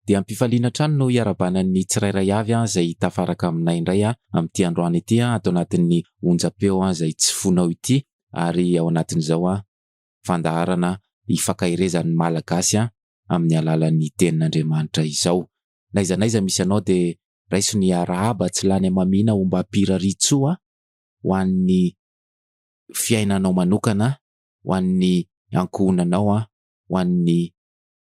Dia ampifaliana trano no iarabanan'ny tsirairay avy izay tafaraka aminay indray amin'ity androany ity atao anatin'ny onjam-peo izay tsy fonao ity, ary ao anatin'izao fandaharana hifankahirezan'ny malagasy amin'ny alalan'ny tenin'Andriamanitra izao. Naiza misy anao dia raiso ny arahaba tsy lany amamina ho mba ampiraritsoa ho an'ny fiainanao manokana, ho an'ny ankohonanao, ho an'ny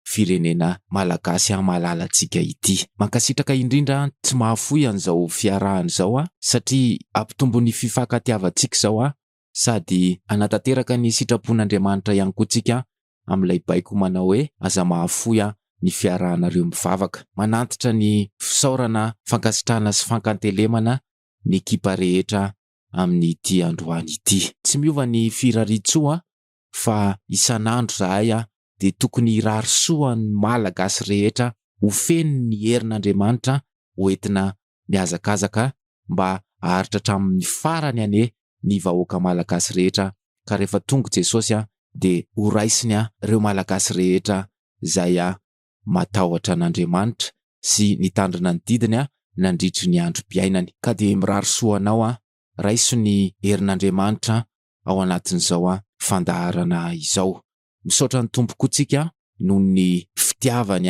firenena malagasy malalantsika ity. Mankasitraka indrindra tsy mahafoy an'izao fiarahana izao satria ampitombo ny fifankatiavantsika izao sady anatanteraka ny sitrapon'Andriamanitra ihany koa tsika amin'ilay baiko manao hoe aza mahafoy ny fiarahanareo mivavaka. Manantitra ny fisaorana, fankasitrahana sy fankantelemana ny ekipa rehetra amin'ity androany ity. Tsy miova ny firaritsoa fa isan'andro zahay dia tokony irarisoa ny malagasy rehetra ho feno ny herin'Andriamanitra hoentina mihazakazaka mba aharitra hatramin'ny farany ane ny vahoaka malagasy rehetra, ka rehefa tonga Jesosy dia ho raisiny ireo malagasy rehetra izay matahotra an'Andriamanitra sy nitandrina ny didiny nandritry ny androm-piainany. Ka dia mirarisoa anao raiso ny herin'Andriamanitra ao anatin'izao fandaharana izao. Misaotra ny tompoko tsika noho ny fitiavany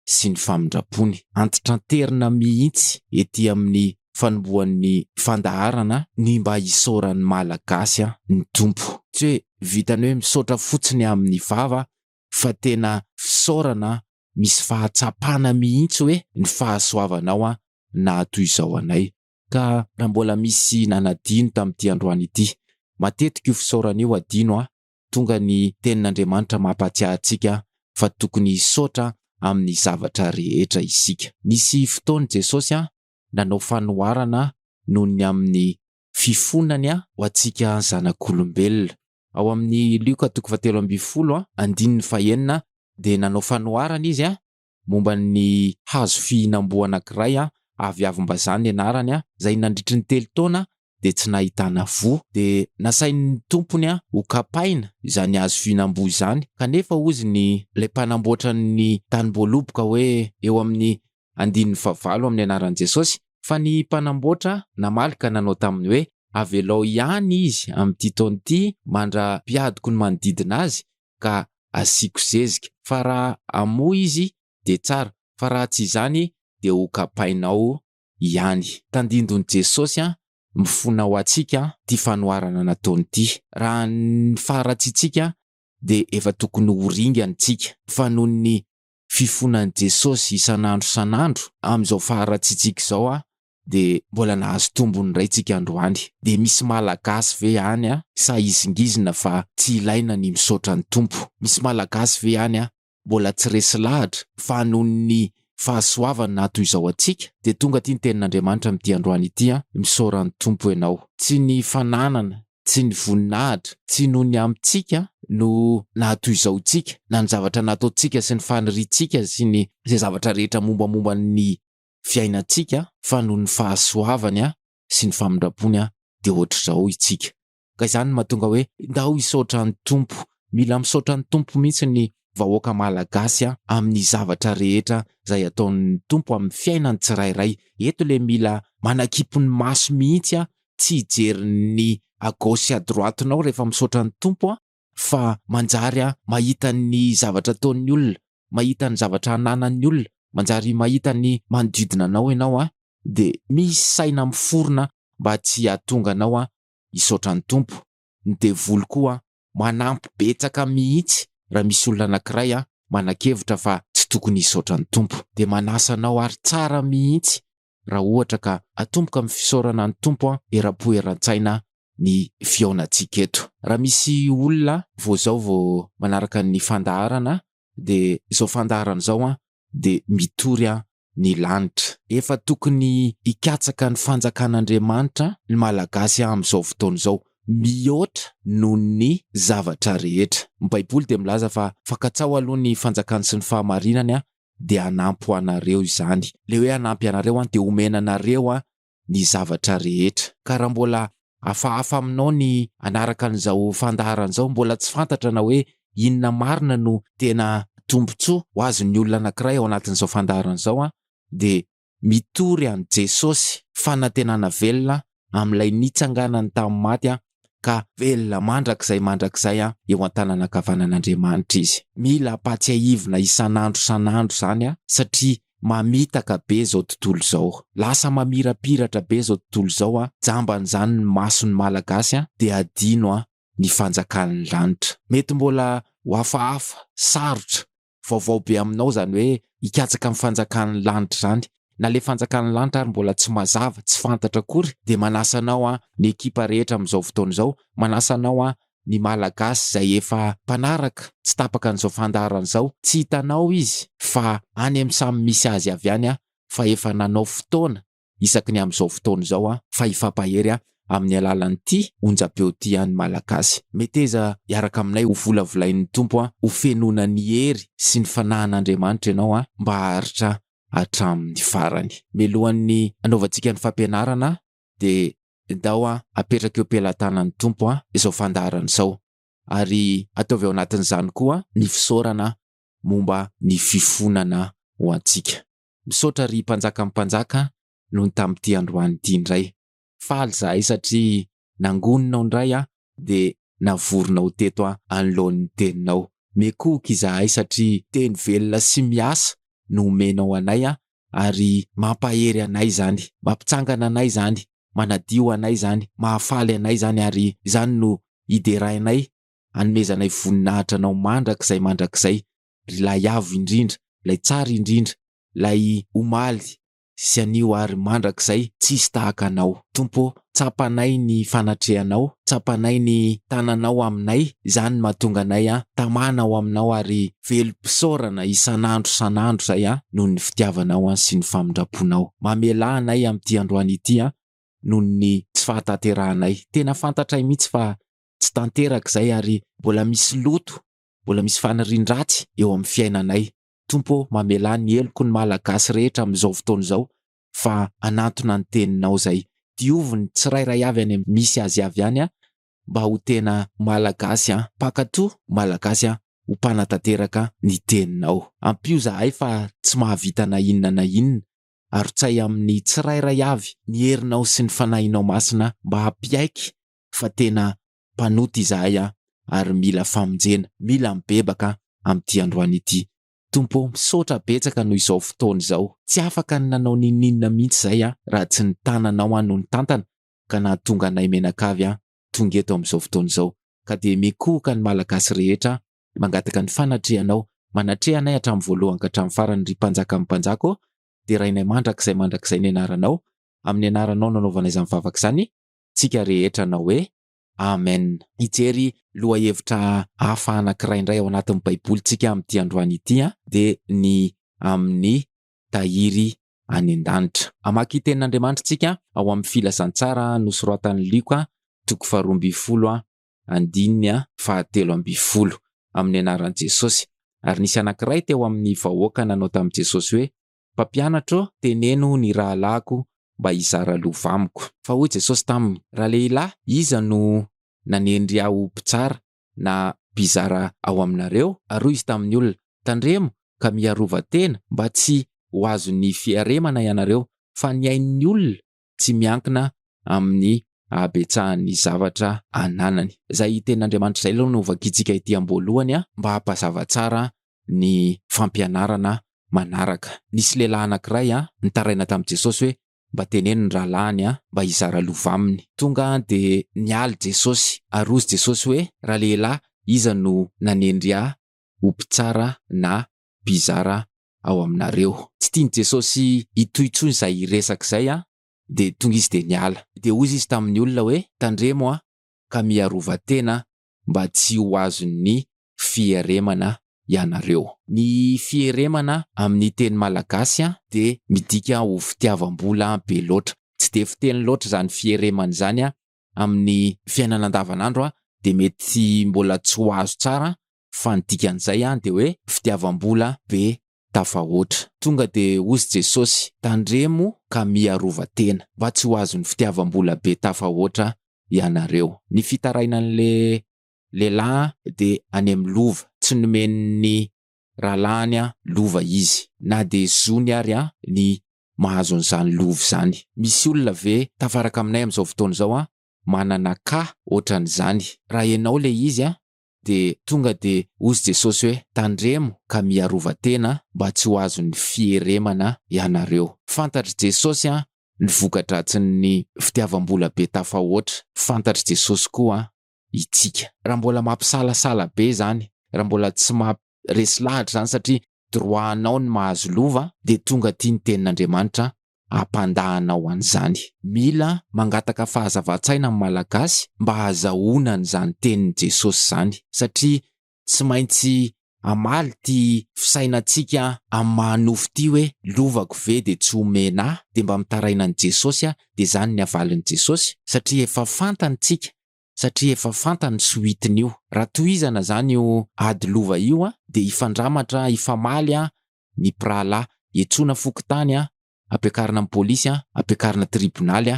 sy ny famindrapony. Antitranterina mihitsy ety amin'ny fanombohan'ny fandaharana ny mba hisaoran'ny malagasy ny tompo. Tsy hoe vitany hoe misaotra fotsiny amin'ny vava, fa tena fisaorana misy fahatsapana mihitsy hoe ny fahasoavanao na toy izao anay. Ka raha mbola misy nanadino tamin'ity androany ity, matetika io fisaorana io adino tonga ny tenin'Andriamanitra mampatsiahy antsika fa tokony hisaotra amin'ny zavatra rehetra isika. Nisy fotoana Jesosy nanao fanoharana noho ny amin'ny fifonany ho antsika zanak'olombelona. Ao amin'ny Luka 7:19 dia nanao fanoharana izy momba ny hazo fihinam-boa anankiray avy-avim-bazaha ny anarany izay nandritry ny 3 taona dia tsy nahitana voa. Dia nasain'ny tompony ho kapaina izany hazo fihinam-boa izany, kanefa ozy ilay mpanamboatra ny tanim-boaloboka hoe eo amin'ny 15 amin'ny anaran'i Jesosy, fa ny mpanamboatra namalika nanao taminy hoe avelao ihany izy amin'ity taona ity mandra-piadiko ny manodidina azy ka asiako zezika, fa raha amoa izy dia tsara, fa raha tsy izany dia ho kapainao ihany. Tandindon'i Jesosy mifona ho antsika ty fanoharana nataony ity. Raha ny faharatsitsika dia efa tokony ho ringantsika, fa noho ny fifonan'i Jesosy isan'andro amin'izao faharatsitsika izao dia mbola nahazo tombony iray tsika androany. Dia misy malagasy ve hany sa izingizina fa tsy ilaina ny misaotra ny tompo? Misy malagasy ve hany mbola tsy resy lahatra fa noho ny fahasoavana na toy izao antsika dia tonga ty ny tenin'Andriamanitra amin'ity androany ity misaora ny tompo ianao. Tsy ny fananana, tsy ny voninahitra, tsy noho ny amintsika no na toy izao tsika na ny zavatra nataontsika sy ny faniritsika sy ny izay zavatra rehetra mombamomba ny fiainantsika, fa noho ny fahasoavany sy ny famindrapony dia ohatr'izao itsika. Ka izany mahatonga hoe ndao hisaotra ny tompo. Mila misaotra ny tompo mihitsy ny vahoaka malagasy amin'ny zavatra rehetra izay ataon'ny tompo amin'ny fiainany tsirairay. Eto ilay mila manakipy ny maso mihitsy tsy hijery ny à gauche à droite-nao rehefa misaotra ny tompo, fa manjary mahita ny zavatra ataon'ny olona, mahita ny zavatra ananan'ny olona, manjary mahita ny manodidina anao ianao dia misy saina miforona mba tsy hahatonga anao hisaotra ny tompo. Ny devoly koa manampy betsaka mihitsy raha misy olona anankiray manan-kevitra fa tsy tokony hisaotra ny tompo, dia manasa anao ary tsara mihitsy raha ohatra ka atomboka amin'ny fisaorana ny tompo era-po eran-tsaina ny fiaonantsika eto. Raha misy olona vao manaraka ny fandaharana dia izao fandaharana izao dia mitory ny lanitra. Efa tokony hikatsaka ny fanjakan'Andriamanitra ny malagasy amin'izao fotoana izao, mihoatra noho ny zavatra rehetra. Ny Baiboly dia milaza fa fankatsao aloha ny fanjakany sy ny fahamarinany dia hanampy anareo izany. Le hoe hanampy anareo dia omena anareo ny zavatra rehetra. Ka raha mbola hafahafa aminao ny anaraka an'izao fandaharana izao, mbola tsy fantatra na hoe inona marina no tena tombotsoa ho azon'ny olona anankiray ao anatin'izao fandaharan'izao de mitory an Jesosy fanantenana velona amin'ilay nitsanganany tamin'ny maty ka velona mandrakizay eo an-tanana ankavanan'Andriamanitra izy. Mila apatsiahivina isan'andro zany satria mamitaka be zao tontolo zao. Lasa mamirapiratra be zao tontolo zao jamban'izany ny mason'ny malagasy de adino ny fanjakan'ny lanitra. Mety mbola ho hafahafa, sarotra, vaovao be aminao zany hoe hikatsaka amin'ny fanjakan'ny lanitra zany. Na le fanjakan'ny lanitra ary mbola tsy mazava, tsy fantatra akory, de manasa anao ny ekipa rehetra amin'izao fotoana izao, manasa anao ny malagasy zay efa mpanaraka, tsy tapaka an'izao fandaharan'izao, tsy hitanao izy fa any amin'ny samy misy azy avy any fa efa nanao fotoana isaky ny amin'izao fotoana izao fa hifampahery amin'ny alalan'ity onjam-peo ty any malagasy. Meteza hiaraka aminay ho volavolain'ny tompo ho fenona ny hery sy ny fanahin'Andriamanitra ianao mba haritra hatramin'ny farany. Mialohan'ny anaovantsika ny fampianarana de ndao apetraka eo am-pelantanan'ny tompo izao fandaharan'izao ary ataovy ao anatin'izany koa ny fisaorana momba ny fifonana ho antsika. Misaotra ry mpanjaka noho ny tamin'ity androany ity indray. Faly zahay satria nangonina indray de navorona ho teto anoloan'ny teninao. Mekoky izahay satria teny velona sy miasa no omenao anay ary mampahery anay zany, mampitsangana anay zany, manadio anay zany, mahafaly anay zany ary zany no iderainay anomezanay voninahitra anao mandrakizay ry lay avo indrindra, lay tsara indrindra, lay omaly sy anio ary mandrakizay tsisy tahaka anao. Tompo, tsapanay ny fanatrehanao, tsapanay ny tananao aminay, zany mahatonga anay tamana ao aminao ary velom-pisaorana isan'andro zay noho ny fitiavanao sy ny famindraponao. Mamela anay amin'ity androany ity noho ny tsy fahataterahanay. Tena fantatray mihitsy fa tsy tanteraka zay ary mbola misy loto, mbola misy fanarian-dratsy eo amin'ny fiainanay. Tompo, mamela ny heloko ny malagasy rehetra amin'izao fotoana izao fa anatona ny teninao zay. Dioviny tsirairay avy any misy azy avy any mba ho tena malagasy mpakatoa, malagasy ho mpanatanteraka ny teninao. Ampio zahay fa tsy mahavita na inona ary tsay amin'ny tsirairay avy ny herinao sy ny fanahinao masina mba hampiaiky fa tena mpanoty zahay ary mila famonjena, mila mibebaka amin'ity androany ity. Tompo, misaotra betsaka noho izao fotoana izao. Tsy afaka ny nanao ninina mihitsy zay raha tsy ny tananao noho ny tantana ka nahatonga anay menakavy tonga eto amin'izao fotoana izao. Ka de mekoka ny malagasy rehetra mangataka ny fanatrehanao, manatreha anay hatramin'ny voalohany ka hatramin'ny farany ry mpanjaka de rainay mandrakizay ny anaranao, amin'ny anaranao nanaovana izany vavaka izany, tsika rehetra na hoe amen. Ijery lohahevitra hafa anankiray indray ao anatin'ny baibolitsika amin'ity androany ity de ny amin'ny tahiry any an-danitra. Amaky tenin'Andriamanitra tsika ao amin'ny filazantsara nosoratan'ny Luka 12:17 amin'ny anaran'i Jesosy. Ary nisy anankiray teo amin'ny vahoaka nanao tamin'i Jesosy hoe: "Mpampianatra, teneno ny rahalahiko mba hizara lova amiko." Fa hoy Jesosy taminy: "Raha lehilahy, iza no nanendry aho mpitsara na mpizara ao aminareo?" Ary hoy izy tamin'ny olona: "Tandremo ka miarova tena mba tsy ho azon'ny fiaremana ianareo, fa ny ain'ny olona tsy miankina amin'ny habetsahan'ny zavatra ananany." Zay tenin'Andriamanitra zay aloha no vakitsika ity am-boalohany mba hampazava tsara ny fampianarana manaraka. Nisy lehilahy anankiray nitaraina tamin'i Jesosy hoe mba teneno ny rahalahiny mba hizara lova aminy. Tonga de nialy Jesosy, arozy Jesosy hoe: "Raha lehilahy, iza no nanendry ahy ho mpitsara na mpizara ao aminareo?" Tsy tiany Jesosy hitohitsony zay resaka zay de tonga izy de niala. De hozy izy tamin'ny olona hoe: "Tandremo ka miarova tena mba tsy ho azon'ny fiaremana ianareo." Ny fieremana amin'ny teny malagasy de midika ho fitiavam-bola be loatra. Tsy de fiteny loatra zany fieremana zany amin'ny fiainana andavanandro de mety mbola tsy ho azo tsara, fa ny dikan'izay de hoe fitiavam-bola be tafahoatra. Tonga de hozy Jesosy: "Tandremo ka miarova tena mba tsy ho azon'ny fitiavam-bola be tafahoatra ianareo." Ny fitarainan'le lehilahy de any amin'ny lova, tsy nomen'ny rahalany lova izy na de zony ary ny mahazo an'izany lova zany. Misy olona ve tafaraka aminay am'izao fotoana zao manana ka ohatran'izany. Raha ianao le izy de tonga de ozy Jesosy hoe tandremo ka miarovan-tena mba tsy ho azon'ny fieremana ianareo. Fantatry Jesosy ny voka-dratsin'ny fitiavam-bola be tafahoatra. Fantatry Jesosy koa itsika. Raha mbola mampisalasala be zany, raha mbola tsy mampiresy lahatra zany satria droanao ny mahazo lova de tonga tia ny tenin'Andriamanitra ampandahanao an'izany. Mila mangataka fahazava-tsaina amin'ny malagasy mba hahazahoana an'izany tenin'i Jesosy zany satria tsy maintsy amaly ty fisainantsika amin'ny mahanofy ty hoe lovako ve de tsy omena de mba mitaraina an' Jesosy de zany ny havalin'i Jesosy satria efa fantanitsika, satria efa fantany soitiny io. Raha tohizana zany io ady lova io de ifandramatra, ifamaly ny prala, etsona fokotany ampiakarina amin'ny pôlisy ampiakarina tribonaly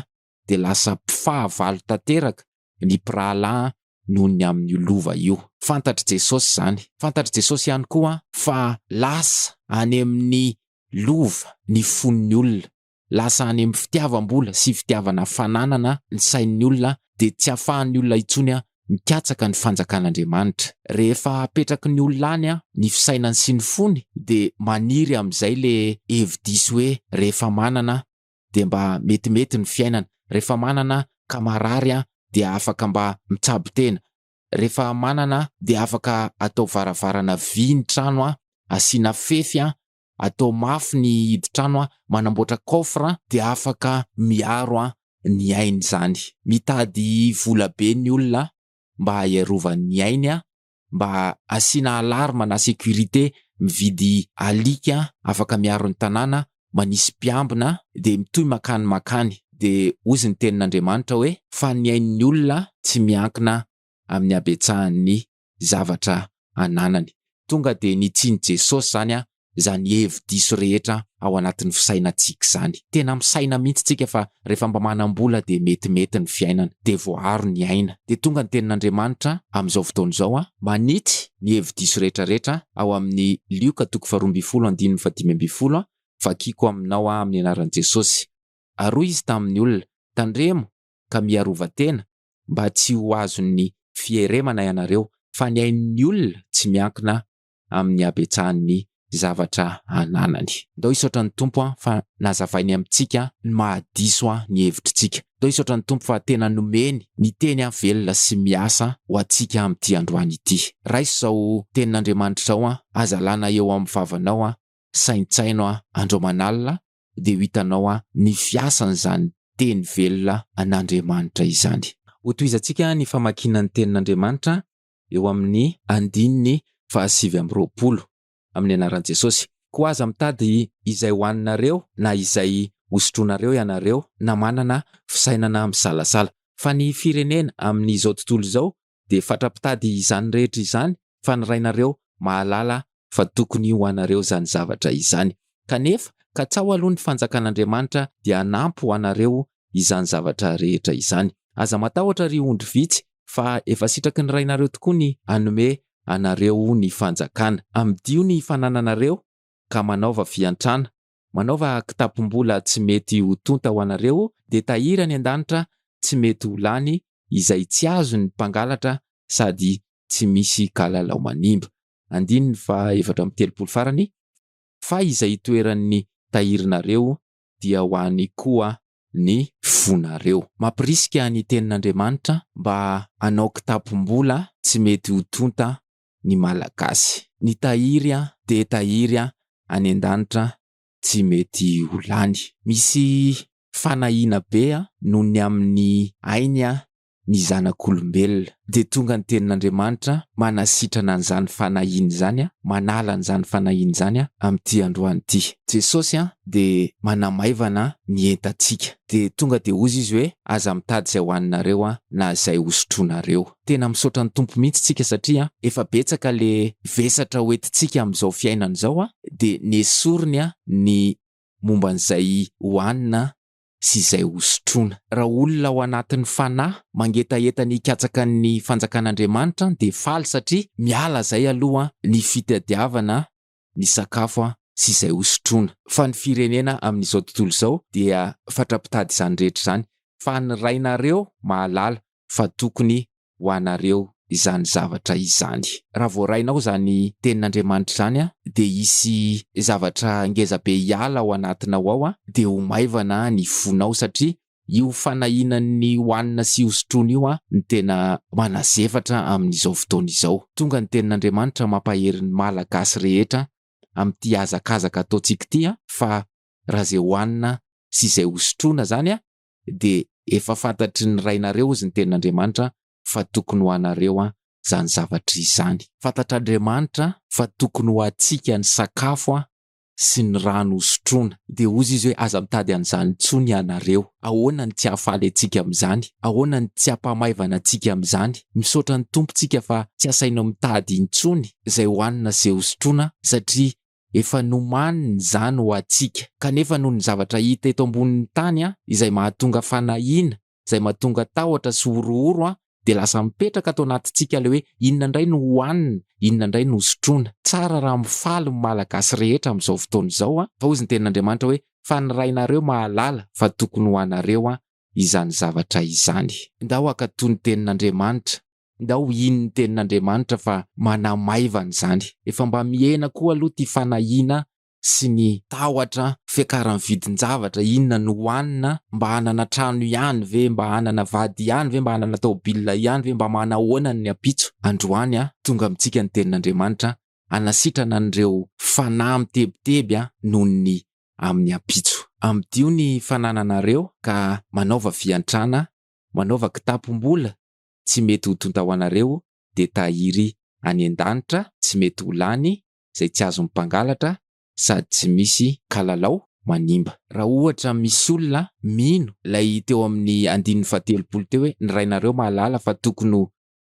de lasa mpifahavalo tanteraka ny prala noho ny amin'ny lova io. Fantatry Jesosy zany. Fantatry Jesosy ihany koa fa lasa any amin'ny lova ny fon'ny olona, lasa any amin'ny fitiavam-bola sy fitiavana fananana ny sain'ny olona de tsy ahafahan'ny olona itsony mikatsaka ny fanjakan'Andriamanitra. Rehefa apetraky ny olona any ny fisainany sy ny fony de maniry am'izay le hevi-diso hoe rehefa manana de mba metimety ny fiainana, rehefa manana kamarary de afaka mba mitsabo tena, rehefa manana de afaka atao varavarana vy ny trano asiana fefy atao mafy ny hidi-trano manamboatra coffre de afaka miaro ny ainy zany. Mitady vola be ny olona mba hiarovan'ny ainy mba asiana alarma na sécurité, mividy alika afaka miaro ny tanàna, manisy mpiambina de mitoy makany de ozy ny tenin'Andriamanitra hoe fa ny ain'ny olona tsy miankina amin'ny abetsahan'ny zavatra ananany. Tonga de nitsiny Jesosy zany zany hevi-diso rehetra ao anatin'ny fisainantsika zany. Tena misaina mihitsy tsika fa rehefa mba manam-bola de metimety ny fiainana de voaro ny aina. De tonga ny tenin'Andriamanitra am'izao fotoana zao manitsy ny hevi-diso rehetrarehetra ao amin'ny Lioka 2:12-15 vakiko aminao amin'ny anaran'i Jesosy. Aroa izy tamin'ny olona, tandremo ka miarova-tena mba tsy ho azon'ny fieremana ianareo fa ny ain'ny olona tsy miankina amin'ny abetsahan'ny zavatra ananany. Ndao hisaotra ny Tompo fa nazavainy amintsika ny mahadiso ny hevitritsika. Ndao hisaotra ny Tompo fa tena nomeny ny teny velona sy miasa ho antsika amin'ity androany ity. Raiso zao tenin'Andriamanitra zao azalana eo amin'ny vavanao, saintsaino andro manalina de ho hitanao ny fiasan'izany teny velona an'Andriamanitra izany. Ho tohizantsika ny famakinan'ny tenin'Andriamanitra eo amin'ny 9:20 amin'ny anaran'i Jesosy. Koa aza mitady izay hoaninareo na izay hosotronareo ianareo na manana fisainana misalasala. Fa ny firenena amin'izao tontolo izao de fatra-pitady izany rehetra izany fa ny rainareo mahalala fa tokony ho anareo zany zavatra izany. Kanefa katsao aloha ny fanjakan'Andriamanitra dia hanampy ho anareo izany zavatra rehetra izany. Aza matahotra ry ondry vitsy fa efa sitraky ny rainareo tokoa ny hanome anareo ny fanjakana. Amidio ny fanananareo ka manaova fiantrana, manaova kitapom-bola tsy mety ho tonta ho anareo de tahira ny an-danitra tsy mety ho lany izay tsy azo ny mpangalatra sady tsy misy kalalao manimba. 7:30 farany fa izay toeran'ny tahirinareo dia ho any koa ny fonareo. Mampirisika ny tenin'Andriamanitra mba hanao kitapom-bola tsy mety ho tonta ny malagasy. Ny tahiry de tahiry any an-danitra tsy mety ho lany. Misy fanahina be noho ny amin'ny ainy ny zanak'olombelona de tonga ny tenin'Andriamanitra manasitrana an'izany fanahiny zany, manala an'izany fanahiny zany amin'ity androany ity. Jesosy de manamaivana ny entantsika de tonga de ozy izy hoe aza mitady izay hoaninareo na izay hosotronareo. Tena misaotra ny Tompo mihitsy tsika satria efa betsaka le vesatra hoentintsika amin'izao fiainana izao de nesoriny ny momban'izay hoanina sy izay hosotrona. Raha olona ao anatin'ny fanahy mangetaeta ny katsaka ny fanjakan'Andriamanitra de faly satria miala zay aloha ny fitadiavana ny sakafo sy izay hosotroana. Fa ny firenena amin'izao tontolo izao dia fatrapitady izany rehetra izany. Fa ny rainareo mahalala fa tokony ho anareo izany zavatra izany. Raha voarainao zany tenin'Andriamanitra zany dia hisy zavatra ngeza be hiala ao anatinao ao dia ho maivana ny fonao satria io fanahinan'ny hoanina sy hosotroana io ny tena manazefatra amin'izao fotoana izao. Tonga ny tenin'Andriamanitra mampahery ny malagasy rehetra amin'ity hazakazaka ataontsika ity fa raha izay hoanina sy izay hosotroana zany dia efa fantatry ny rainareo izy ny tenin'Andriamanitra fa tokony ho anareo zany zavatra izany. Fantatr'Andriamanitra fa tokony ho antsika ny sakafo sy ny rano hosotroana. Dia ozy izy hoe aza mitady an'izany intsony ianareo. Ahoana ny tsy hahafaly antsika amin'izany? Ahoana ny tsy hampamaivana antsika amin'izany? Misaotra ny tompontsika fa tsy asaina mitady intsony izay hoanina sy hosotroana satria efa nomaniny izany ho antsika. Kanefa noho ny zavatra hita eto ambonin'ny tany izay mahatonga fanahiana, izay mahatonga tahotra sy horohoro dia lasa mipetraka atao anatintsika le hoe inona indray no hoanina, inona indray no hosotroana. Tsara raha mifaly ny malagasy rehetra amin'izao fotoana izao fa hozy ny tenin'Andriamanitra hoe fa ny rainareo mahalala fa tokony ho anareo izany zavatra izany. Ndao akatoy ny tenin'Andriamanitra, ndao iny ny tenin'Andriamanitra fa manamaivana izany. Efa mba mihena koa aloha ty fanahiana sy ny tahotra fiakaran'ny vidin-javatra. Inona no hoanina? Mba hanana trano ihany ve? Mba hanana vady ihany ve? Mba hanana tômôbilina ihany ve? Mba manahoana ny ampitso? Androany tonga amintsika ny tenin'Andriamanitra anasitrana an'ireo fanahy mitebiteby noho ny amin'ny ampitso. Amdio ny fanananareo ka manaova fiantrana, manaova kitapom-bola tsy mety ho tonta ho anareo dia tahiry any an-danitra, tsy mety ho lany izay tsy azo mpangalatra sady tsy misy kalalao manimba. Raha ohatra misy olona mino lay teo amin'ny 170 teo hoe ny rainareo mahalala fa tokony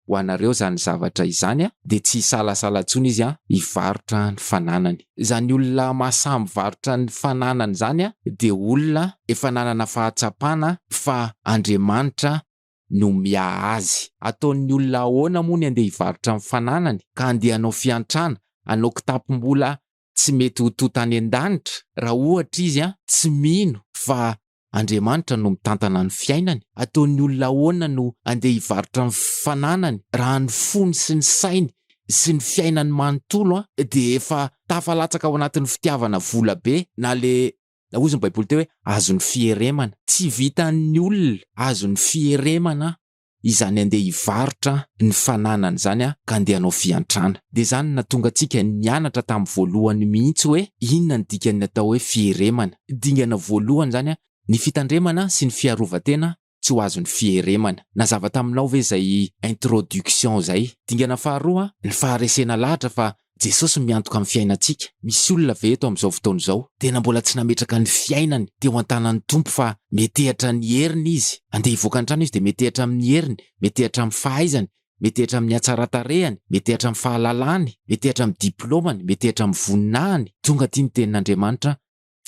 ho anareo zany zavatra izany dia tsy salasala intsony izy hivarotra ny fananany. Zany olona mahasahy mivarotra ny fananany zany dia olona efa nanana fahatsapana fa Andriamanitra no miaha azy. Ataon'ny olona ahoana moa ny andeha hivarotra ny fananany ka andeha hanao fiantrana, hanao kitapom-bola tsy mety ho tota any an-danitra raha ohatra izy tsy mino fa Andriamanitra no mitantana ny fiainany. Ataon'ny olona ahoana no andeha hivarotra ny fananany raha ny fony sy ny sainy sy ny fiainany manontolo dia efa tafalatsaka ao anatin'ny fitiavana vola be na le ozy ny Baiboly teo hoe azon'ny fieremana. Tsy vitan'ny olona azon'ny fieremana izany andeha hivarotra ny fananany zany ka andeha hanao fiantrana. Dia zany natonga antsika nianatra tamin'ny voalohany mihitsy hoe inona ny dikany atao hoe fieremana. Dingana voalohany zany ny fitandremana sy ny fiarovatena tsy ho azon'ny fieremana. Nazava taminao ve izay introduction zay? Dingana faharoa ny faharesena lahatra fa Jesosy miantoka amin'ny fiainantsika. Misy olona ve eto amin'izao fotoana izao tena mbola tsy nametraka ny fiainany teo an-tanan'ny Tompo fa metehatra ny heriny izy. Andeha hivoaka ny trano izy dia metehatra amin'ny heriny, metehatra amin'ny fahaizany, metehatra amin'ny hatsaran-tarehany, metehatra amin'ny fahalalany, metehatra amin'ny diplômany, metehatra amin'ny voninahiny. Tonga ty ny tenin'Andriamanitra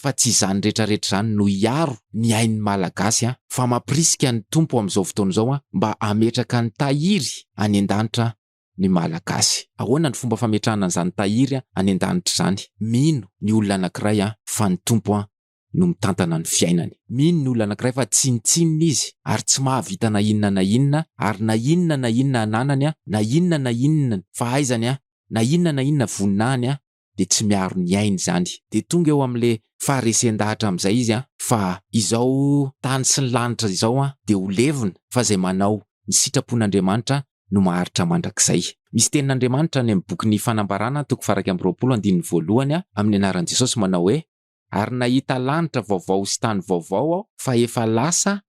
fa tsy izany rehetrarehetra izany no hiaro ny ain'ny malagasy fa mampirisika ny Tompo amin'izao fotoana izao mba hametraka ny tahiry any an-danitra ny malagasy. Ahoana ny fomba fametrahana an'izany tahiry any an-danitra izany? Mino ny olona anankiray fa ny Tompo no mitantana ny fiainany. Mino ny olona anankiray fa tsinitsinina izy ary tsy mahavita na inona ary na inona ananany na inona fahaizany na inona voninahiny dia tsy miaro ny ainy zany. Dia tonga eo amin'le faharesen-dahatra amin'izay izy fa izao tany sy ny lanitra izao dia ho levona fa izay manao ny sitrapon'Andriamanitra no maharitra mandrakizay. Misy tenin'Andriamanitra any amin'ny boky ny Fanambarana 2:1 amin'ny anaran'i Jesosy manao hoe ary nahita lanitra vaovao sy tany vaovao aho fa efa lasa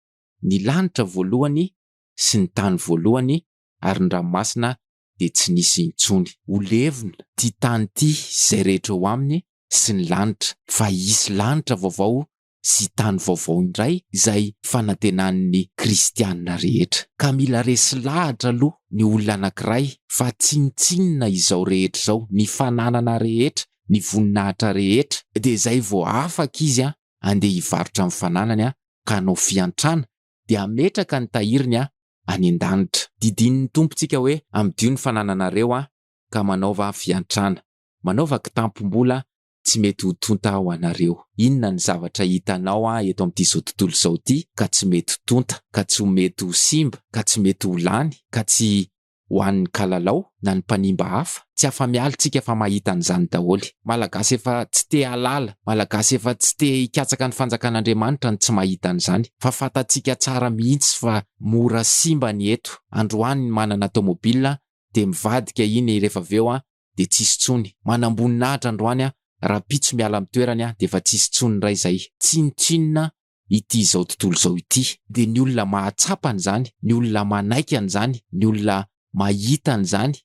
ny lanitra voalohany sy ny tany voalohany ary ny ranomasina dia tsy nisy intsony. Ho levona ty tany ty izay rehetra ho aminy sy ny lanitra fa hisy lanitra vaovao sy tany vaovao indray izay fanantenan'ny kristianina rehetra. Ka mila resy lahatra aloha ny olona anankiray fa tsinitsinina izao rehetra izao, ny fananana rehetra, ny voninahitra rehetra dia izay vao afaka izy andeha hivarotra amin'ny fananany ka hanao fiantrana dia ametraka ny tahiriny any an-danitra. Didinin'ny Tompontsika hoe amdio ny fanananareo ka manaova fiantrana. Manaova kitampom-bola tsy mety ho tonta ho anareo. Inona ny zavatra hitanao eto amin'ity zao tontolo zao ity ka tsy mety ho tonta, ka tsy ho mety ho simba, ka tsy mety ho lany, ka tsy ho an'ny kalalao na ny mpanimba hafa. Tsy afa-mialitsika fa mahita an'izany daholy. Malagasy efa tsy te halala, malagasy efa tsy te hikatsaka ny fanjakan'Andriamanitra ny tsy mahita an'izany. Fa fantatsika tsara mihitsy fa mora simba ny eto. Androany manana tômôbilina de mivadika iny rehefa aveo de tsisy tsony. Manamboninahitra androany raha pitso miala amin'ny toerany de efa tsisy tsony ray zay. Tsinotsinona ity zao tontolo zao ity. De ny olona mahatsapa an'izany, ny olona manaiky an'izany, ny olona mahita an'izany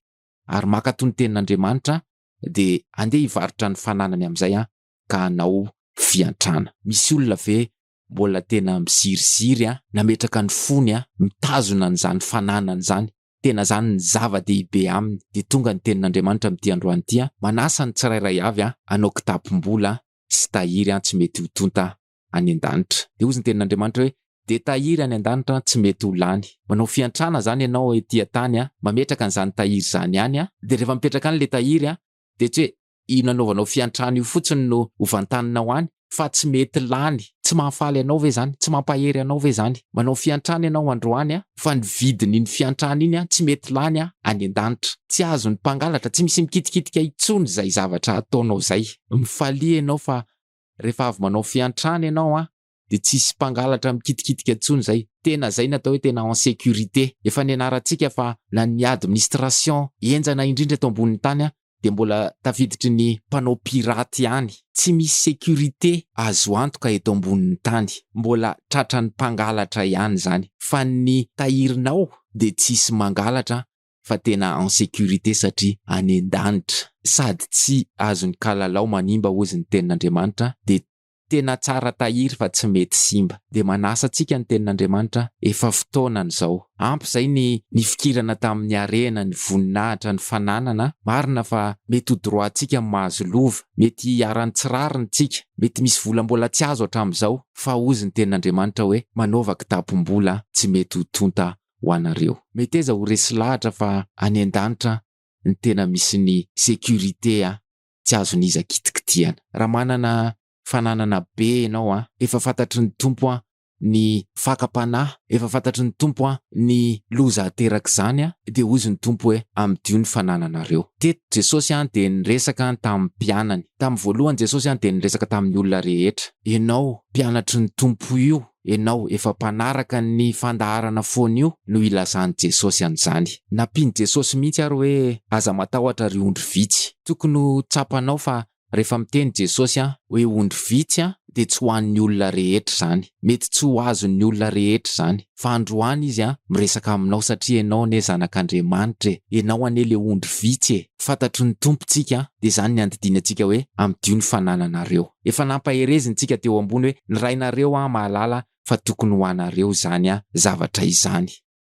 ary makato ny tenin'Andriamanitra de andeha hivarotra ny fananany amin'izay ka hanao fiantrana. Misy olona ve mbola tena miziriziry nametraka ny fony mitazona an'izany fananany zany. Tena zany ny zava-dehibe aminy. De tonga ny tenin'Andriamanitra amin'ity androany ity manasa ny tsirairay avy hanao kitampom-bola sy tahiry tsy mety ho tonta any an-danitra. De hozy ny tenin'Andriamanitra hoe de tahiry any an-danitra tsy mety ho lany. Manao fiantrana zany ianao etỳ tany mametraka an'izany tahiry zany any de rehefa mipetraka any le tahiry de tsy hoe io nanaovanao fiantrana io fotsiny no ovantaninao any fa tsy mety lany. Tsy mahafaly anao ve zany? Tsy mampahery anao ve zany? Manao fiantrana ianao androany fa ny vidiny ny fiantrana iny tsy mety lany any an-danitra. Tsy azon'ny mpangalatra, tsy misy mikitikitika itsony zay zavatra ataonao zay. Mifalia ianao fa rehefa avy manao fiantrana ianao de tsisy mpangalatra mikitikitika itsony zay. Tena zay natao hoe tena en sécurité. Efa nianarantsika fa na ny administration enjana indrindra eto ambonin'ny tany de mbola tafiditry ny mpanao piraty ihany. Tsy misy sécurité azo antoka eto ambonin'ny tany. Mbola tratran'ny mpangalatra ihany zany. Fa ny tahirinao de tsisy mangalatra fa tena en sécurité satria any an-danitra. Sady tsy azon'ny kalalao manimba hozy ny tenin'Andriamanitra de tena tsara tahiry fa tsy mety simba. De manasa antsika ny tenin'Andriamanitra efa fotoanany zao. Ampy zay ny fikirana tamin'ny arena, ny voninahitra, ny fananana. Marina fa mety ho droantsika mahazo lova, mety hiaran-tsirariny tsika, mety misy vola mbola tsy azo hatramin'izao. Fa hozy ny tenin'Andriamanitra hoe manaova kitampom-bola tsy mety ho tonta ho anareo. Mety eza ho resy lahatra fa any an-danitra ny tena misy ny sécurité tsy azon'iza kitikitiana. Raha manana fananana be ianao efa fantatry ny tompo ny fakapanahy, efa fantatry ny tompo ny loza ateraka zany de hozy ny tompo hoe amdio ny fanananareo. Teto Jesosy de niresaka tamin'ny mpianany. Tamin'ny voalohany Jesosy de niresaka tamin'ny olona rehetra. Ianao mpianatry ny tompo io, ianao efa mpanaraka ny fandaharana foana io no ilazany Jesosy an'izany. Nampiny Jesosy mihitsy ary hoe aza matahotra ry ondry vitsy. Tokony ho tsapanao fa rehefa miteny Jesosy hoe ondry vitsy de tsy ho an'ny olona rehetra zany. Mety tsy ho azon'ny olona rehetra zany. Fa androany izy miresaka aminao satria ianao ane zanak'Andriamanitra. Ianao ane le ondry vitsy. Fantatry ny tompontsika de zany ny andidinantsika hoe amdio ny fanananareo. Efa nampaherezintsika teo ambony hoe ny rainareo mahalala fa tokony ho anareo zany zavatra izany.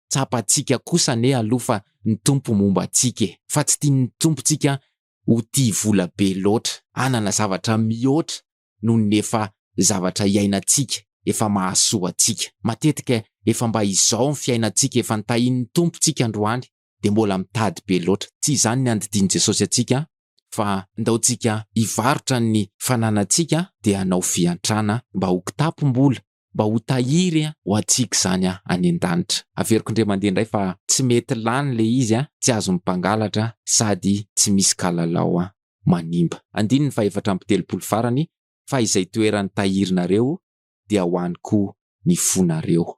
Tsapantsika kosa ane aloha fa ny tompo momba antsika. Fa tsy tian'ny tompontsika ho tia vola be loatra. Anana zavatra mihoatra noho ny efa zavatra iainantsika, efa mahasoa antsika. Matetika efa mba izao ny fiainantsika efa nitahin'ny tompontsika androany de mbola mitady be loatra. Tsy izany ny andidin Jesosy antsika fa ndaontsika hivarotra ny fananantsika de hanao fiantrana mba ho kitampom-bola, mba ho tahiry ho antsika zany any an-danitra. Averiko indray mandeha indray fa tsy mety lany le izy tsy azon'ny mpangalatra sady tsy misy kalalao manimba. Andiny ny fahaefatra amby telopolo farany fa izay toerany tahirinareo dia ho any koa ny fonareo.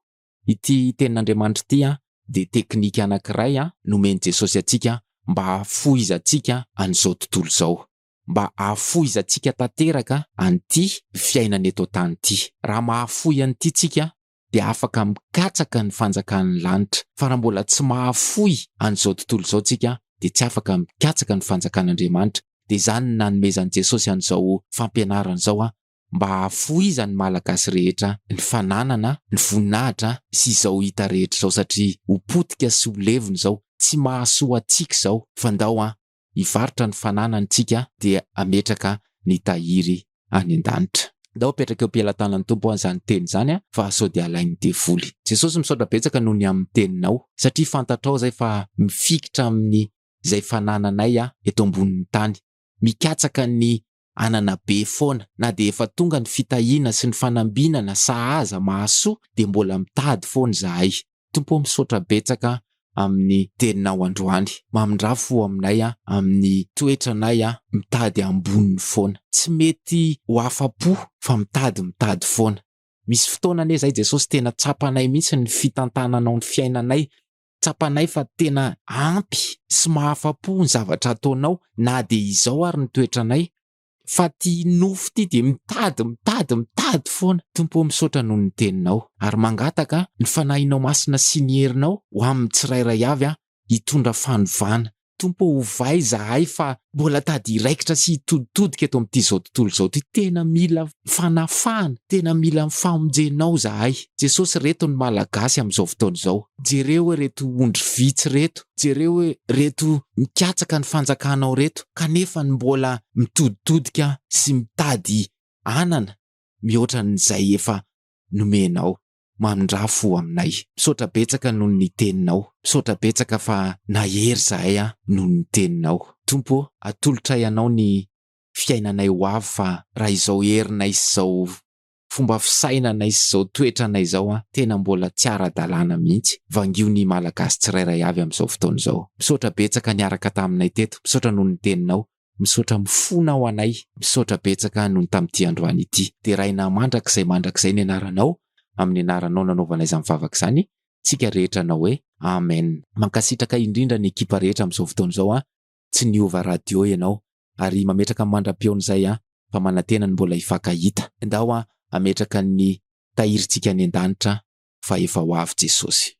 Ity tenin'Andriamanitra ity de teknika anankiray nomeny Jesosy antsika mba hafoizantsika an'izao tontolo zao. Mba hafoizantsika tanteraka an'ity fiainana eto tany ity. Raha mahafoy an'ity tsika de afaka mikatsaka ny fanjakan'ny lanitra. Fa raha mbola tsy mahafoy an'izao tontolo zao tsika de tsy afaka mikatsaka ny fanjakan'Andriamanitra. De zany nanomezan'i Jesosy an'izao fampianarana zao mba hafoizan'ny malagasy rehetra ny fananana, ny voninahitra sy izao hita rehetra zao satria ho potika sy ho levona zao tsy mahasoa antsika zao fa ndao hivarotra ny fananantsika de ametraka ny tahiry any an-danitra. Ndao apetraka eo am-pelantanan'ny tompo zany teny zany fa sao de alainy devoly. Jesosy misaotra betsaka noho ny amin'ny teninao satria fantatrao zay fa mifikitra amin'ny zay fanananay eto ambonin'ny tany. mikatsaka ny anana be foana, na de efa tonga ny fitahiana sy ny fanambinana sahaza mahasoa de mbola mitady foana zahay. Tompo misaotra betsaka amin'ny teninao androany. Mamindrafo aminay amin'ny toetranay mitady amboniny foana. Tsy mety ho afa-po fa mitady foana. Misy fotoana ane zay Jesosy tena tsapanay mihitsy ny fitantananao ny fiainanay. Tsapanay fa tena ampy sy mahafa-po ny zavatra ataonao, na de izao ary ny toetranay. Fa ty nofo ty de mitady foana. Tompo misaotra noho ny teninao ary mangataka ny fanahinao masina sy ny herinao ho amin'ny tsirairay avy hitondra fanovana. Tompo ovay zahay fa mbola tady iraikitra sy hitoditodika eto amin'ity zao tontolo zao ty. Tena mila fanafana, tena mila famonjenao zahay. Jesosy, reto ny malagasy amin'izao fotoana izao. Jereo hoe reto ondry vitsy reto, jereo hoe reto mikatsaka ny fanjakanao reto, kanefa ny mbola mitoditodika sy mitady anana mihoatra n'izay efa nomenao. Mamindrafo aminay. Misaotra betsaka noho ny teninao. Misaotra betsaka fa nahery zahay noho ny teninao. Tompo, atolotray anao ny fiainanay ho avy fa raha izao herinay sy izao fomba fisainanay sy izao toetranay izao tena mbola tsy ara-dalàna mihitsy. Vangio ny malagasy tsirairay avy amin'izao fotoana izao. Misaotra betsaka niaraka taminay teto. Misaotra noho ny teninao. Misaotra mifona ho anay. Misaotra betsaka noho ny tamin'ity androany ity. De raina mandrakizay ny anaranao. Amin'ny anaranao nanaovana izany vavaka izany, tsika rehetra nao hoe amen. Mankasitraka indrindra ny ekipa rehetra amin'izao fotoana izao tsy niova radio ianao ary mametraka amin'ny mandram-peon'izay fa manantena ny mbola hifankahita. Ndao ametraka ny tahirintsika any an-danitra fa efa ho avy Jesosy.